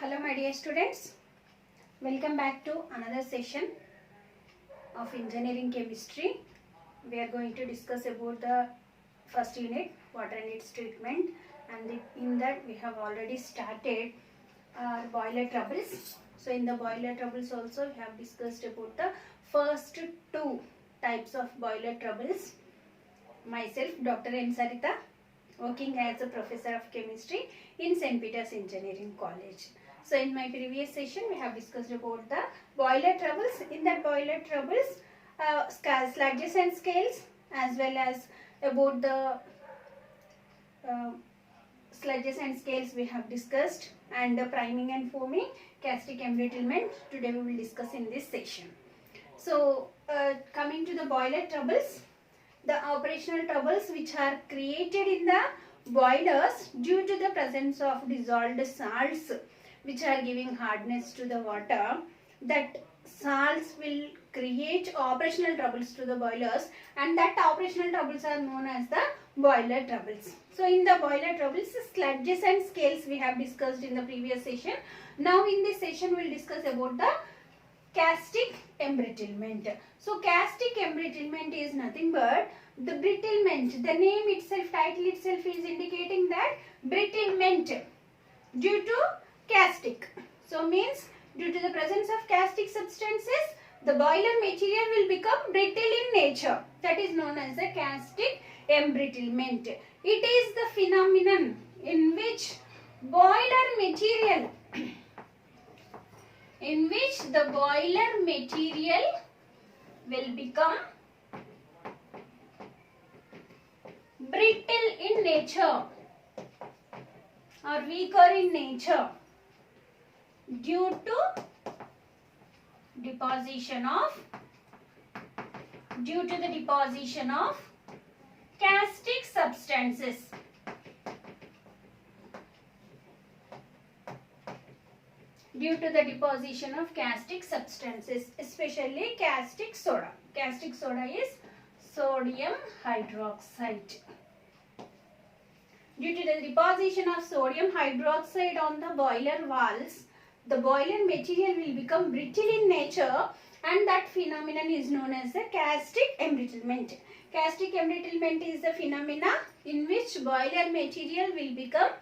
Hello my dear students, welcome back to another session of engineering chemistry. We are going to discuss about the first unit, water and its treatment, and in that we have already started our boiler troubles. So in the boiler troubles also we have discussed about the first two types of boiler troubles. Myself, Dr. N. Sarita, working as a professor of chemistry in St. Peter's Engineering College. So in my previous session we have discussed about the boiler troubles. In that boiler troubles, sludges and scales, as well as about the sludges and scales we have discussed, and priming and foaming, castic embrittlement. Today we will discuss in this session. So coming to the boiler troubles, the operational troubles which are created in the boilers due to the presence of dissolved salts which are giving hardness to the water. That salts will create operational troubles to the boilers, and that operational troubles are known as the boiler troubles. So in the boiler troubles, sludges and scales we have discussed in the previous session. Now in this session we will discuss about the castic embrittlement. So castic embrittlement is nothing but the brittlement. The name itself, title itself is indicating that brittlement due to castic. So means due to the presence of castic substances, the boiler material will become brittle in nature. That is known as the castic embrittlement. It is the phenomenon in which boiler material will become brittle in nature or weaker in nature due to the deposition of castic substances. Due to the deposition of castic substances, especially castic soda. Castic soda is sodium hydroxide. Due to the deposition of sodium hydroxide on the boiler walls, the boiler material will become brittle in nature, and that phenomenon is known as the castic embrittlement. Castic embrittlement is the phenomena in which boiler material will become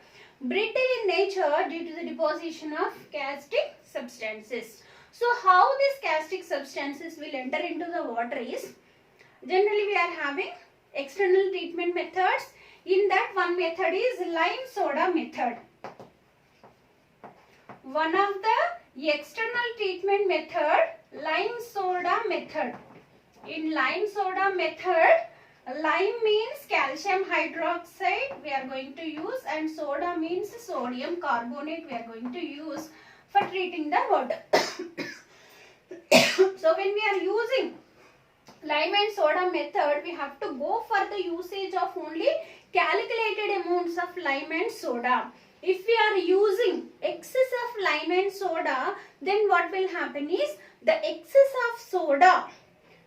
brittle in nature due to the deposition of castic substances. So how these castic substances will enter into the water is, generally we are having external treatment methods. In that, one method is lime soda method. One of the external treatment method, lime soda method. In lime soda method, lime means calcium hydroxide we are going to use, and soda means sodium carbonate we are going to use for treating the water. So when we are using lime and soda method, we have to go for the usage of only calculated amounts of lime and soda. If we are using excess of lime and soda, then what will happen is the excess of soda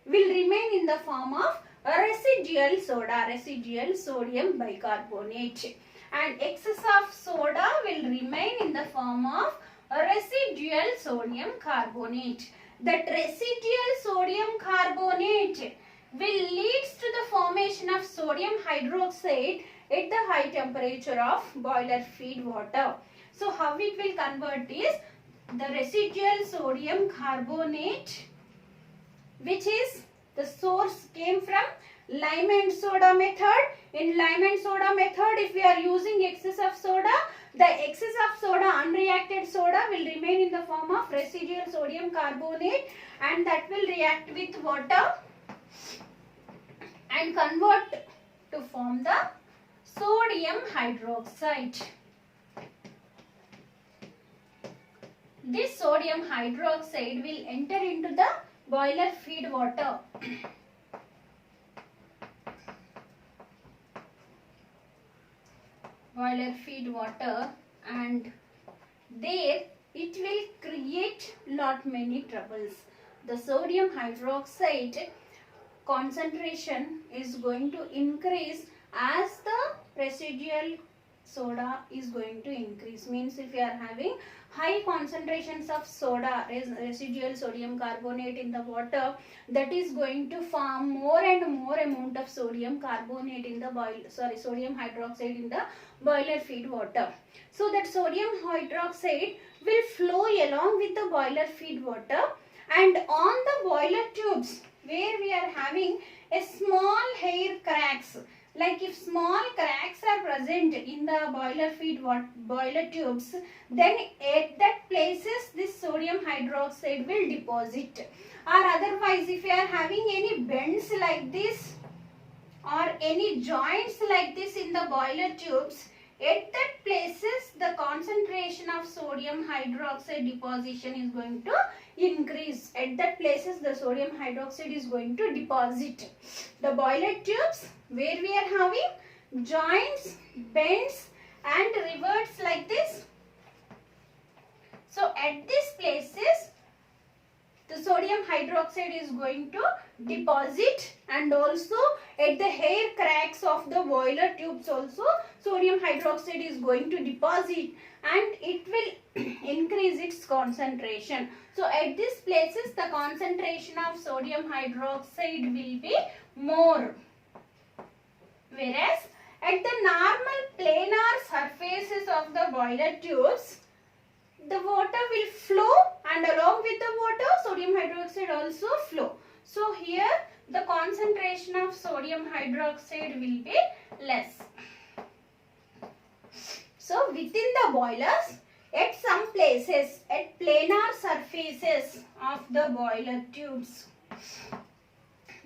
will remain in the form of residual soda, residual sodium bicarbonate, and excess of soda will remain in the form of residual sodium carbonate. That residual sodium carbonate will leads to the formation of sodium hydroxide at the high temperature of boiler feed water. So how it will convert is the residual sodium carbonate, which is the source came from lime and soda method. In lime and soda method, if we are using excess of soda, the excess of soda, unreacted soda, will remain in the form of residual sodium carbonate, and that will react with water and convert to form the sodium hydroxide. This sodium hydroxide will enter into the boiler feed water. Boiler feed water, and there it will create lot many troubles. The sodium hydroxide concentration is going to increase as the residual soda is going to increase. Means if you are having high concentrations of soda, residual sodium carbonate in the water, that is going to form more and more amount of sodium carbonate in the sodium hydroxide in the boiler feed water. So that sodium hydroxide will flow along with the boiler feed water, and on the boiler tubes where we are having a small hair cracks, like if small cracks are present in the boiler feed boiler tubes, then at that places this sodium hydroxide will deposit. Or otherwise, if you are having any bends like this or any joints like this in the boiler tubes, at that places the concentration of sodium hydroxide deposition is going to increase. At that places the sodium hydroxide is going to deposit. The boiler tubes where we are having joints, bends and rivets like this. So at these places the sodium hydroxide is going to deposit, and also at the hair cracks of the boiler tubes also sodium hydroxide is going to deposit, and it will increase its concentration. So at these places the concentration of sodium hydroxide will be more, whereas at the normal planar surfaces of the boiler tubes the water will flow, and along with the water sodium hydroxide also flow. So here the concentration of sodium hydroxide will be less. So within the boilers, at some places, at planar surfaces of the boiler tubes,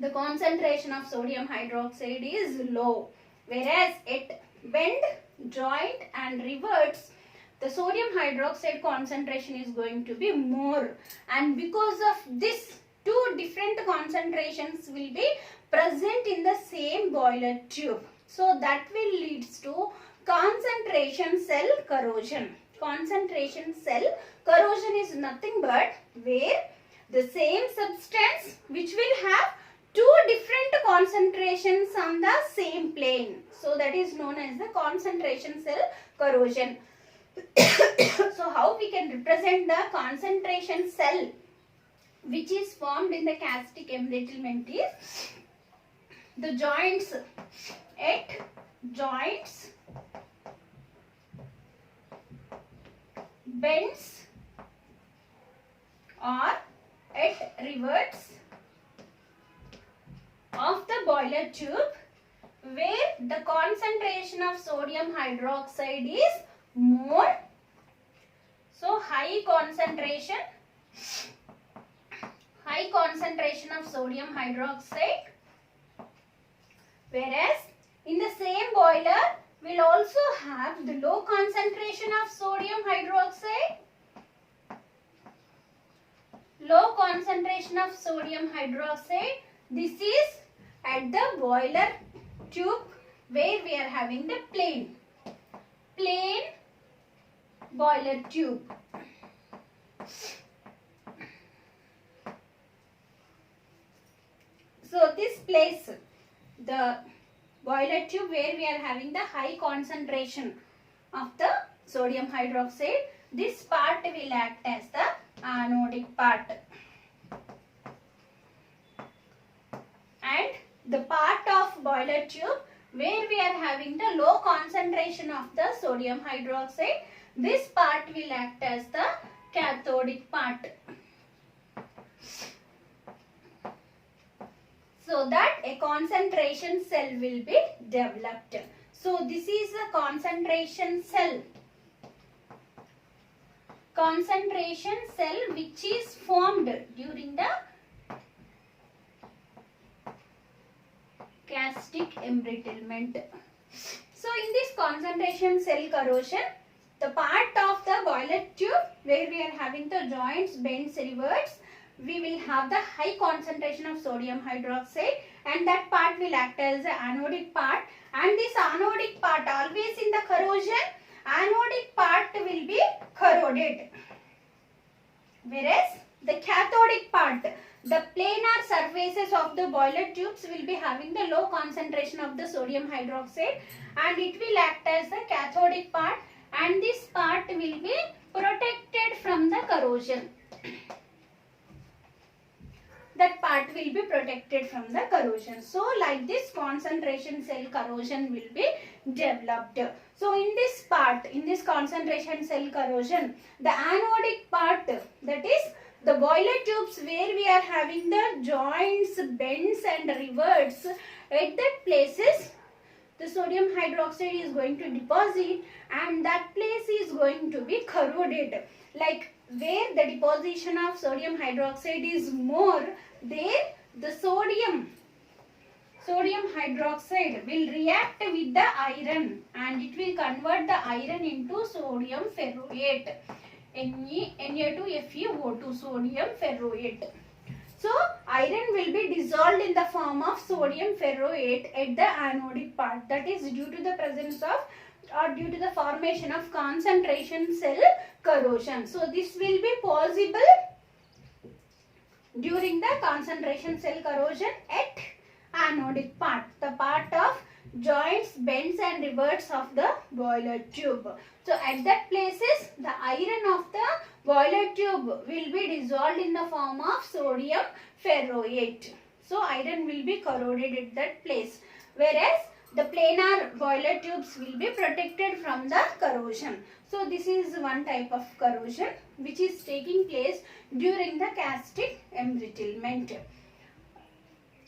the concentration of sodium hydroxide is low, whereas at bend, joint and rivets the sodium hydroxide concentration is going to be more, and because of this two different concentrations will be present in the same boiler tube. So that will leads to concentration cell corrosion. Concentration cell corrosion is nothing but where the same substance which will have two different concentrations on the same plane. So that is known as the concentration cell corrosion. So how we can represent the concentration cell which is formed in the castic embrittlement is the joints at joints, bends or at rivets of the boiler tube where the concentration of sodium hydroxide is more. So high concentration of sodium hydroxide, whereas in the same boiler will also have the low concentration of sodium hydroxide. Low concentration of sodium hydroxide, this is at the boiler tube where we are having the plain boiler tube. So this place, the boiler tube where we are having the high concentration of the sodium hydroxide, this part will act as the anodic part, and the part of boiler tube where we are having the low concentration of the sodium hydroxide, this part will act as the cathodic part, so that a concentration cell will be developed. So this is a concentration cell. Concentration cell which is formed during the castic embrittlement. So in this concentration cell corrosion, the part of the boiler tube where we are having the joints, bends, rivets, we will have the high concentration of sodium hydroxide, and that part will act as the anodic part, and this anodic part, always in the corrosion, anodic part will be corroded, whereas the cathodic part, the planar surfaces of the boiler tubes will be having the low concentration of the sodium hydroxide, and it will act as the cathodic part, and this part will be protected from the corrosion. That part will be protected from the corrosion. So like this, concentration cell corrosion will be developed. So in this part, in this concentration cell corrosion, the anodic part, that is the boiler tubes where we are having the joints, bends and reverts, at that places the sodium hydroxide is going to deposit, and that place is going to be corroded. Like where the deposition of sodium hydroxide is more, there the sodium hydroxide will react with the iron, and it will convert the iron into sodium ferroate, Na2FeO2, sodium ferroate. So iron will be dissolved in the form of sodium ferroate at the anodic part, that is due to the presence of or due to the formation of concentration cell corrosion. So this will be possible during the concentration cell corrosion at anodic part, the part of joints, bends and reverts of the boiler tube. So at that places, the iron of the boiler tube will be dissolved in the form of sodium ferroate. So iron will be corroded at that place, whereas the planar boiler tubes will be protected from the corrosion. So this is one type of corrosion which is taking place during the casting embrittlement.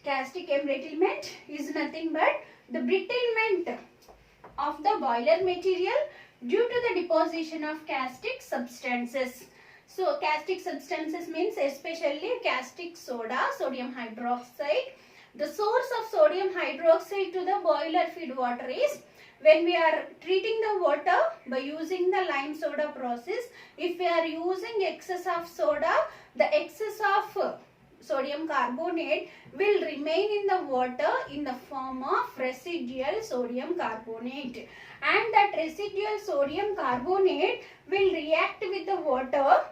Casting embrittlement is nothing but the brittlement of the boiler material due to the deposition of caustic substances. So caustic substances means especially caustic soda, sodium hydroxide. The source of sodium hydroxide to the boiler feed water is when we are treating the water by using the lime soda process. If we are using excess of soda, the excess of sodium carbonate will remain in the water in the form of residual sodium carbonate, and that residual sodium carbonate will react with the water